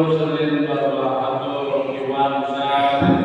Rosalin Borwa atau Iwan Rosalin Borwa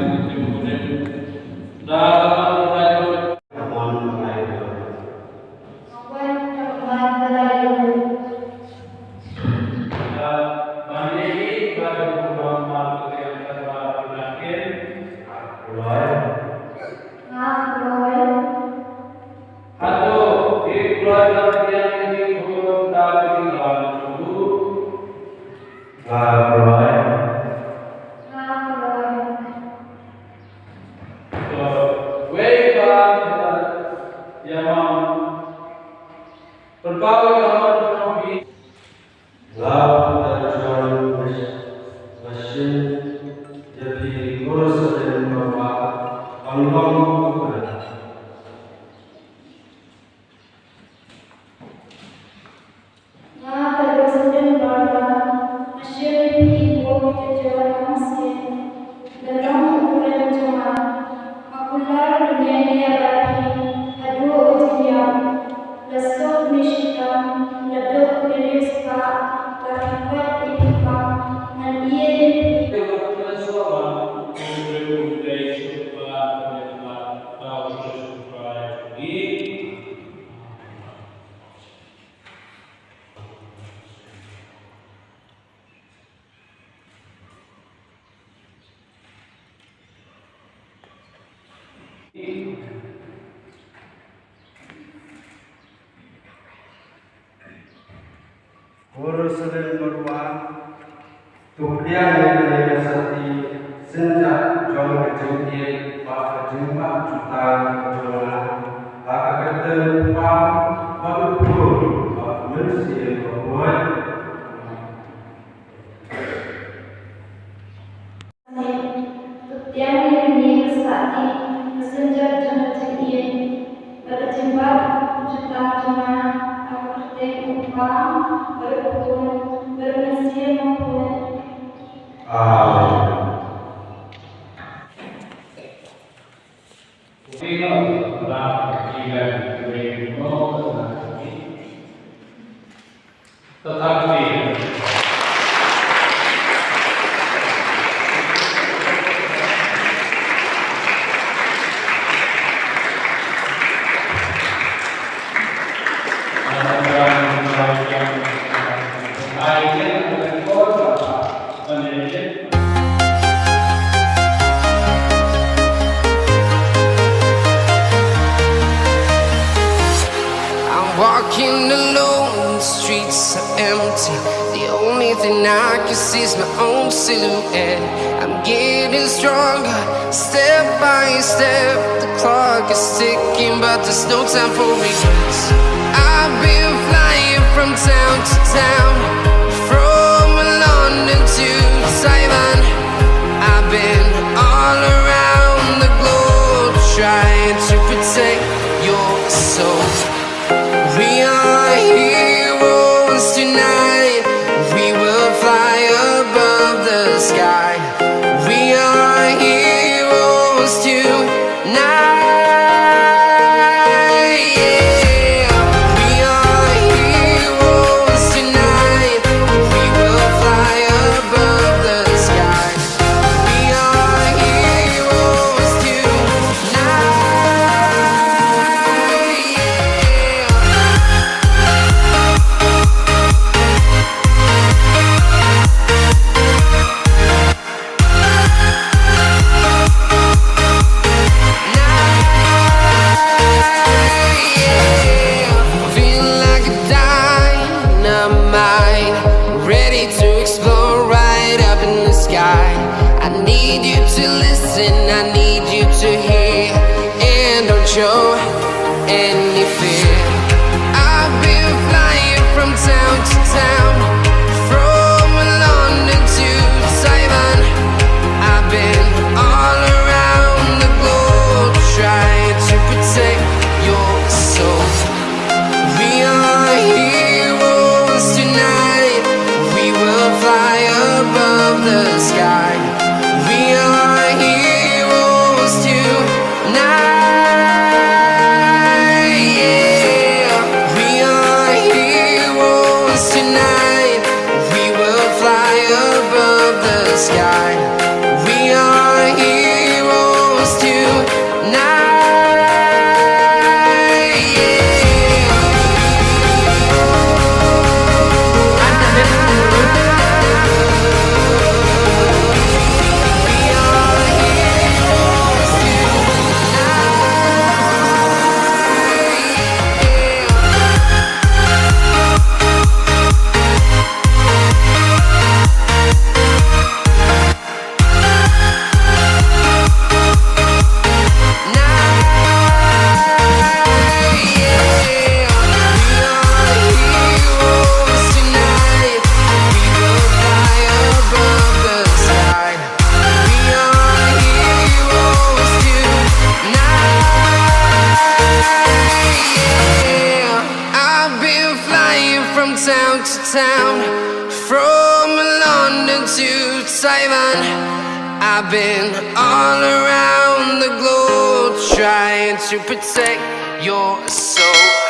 Peter Nongsiej Borwa Tupriang yang sati sejak jom kejengkir pak kejengkak juta kejolan pak ketemu pak betul pak mesti berbuat Tupriang yang sati sejak jom kejengkir pak kejengkak juta kejolan pak ketemu pak bermesir maupun walking alone, the streets are empty. The only thing I can see is my own silhouette. I'm getting stronger, step by step. The clock is ticking, but there's no time for regrets. I've been flying from town to town, from London to Taiwan. I've been all around the globe, trying to protect your soul. We are heroes tonight. We will fly above the sky. We are heroes tonight. Yeah. We are heroes tonight. We will fly above the sky. We are heroes tonight. I need you to hear and don't show any fear. I've been flying from town to town, from London to Taiwan. I've been all around the globe, trying to protect your soul. We are heroes tonight. We will fly above the sky. We are heroes tonight. been flying from town to town, from London to Taiwan. I've been all around the globe trying to protect your soul.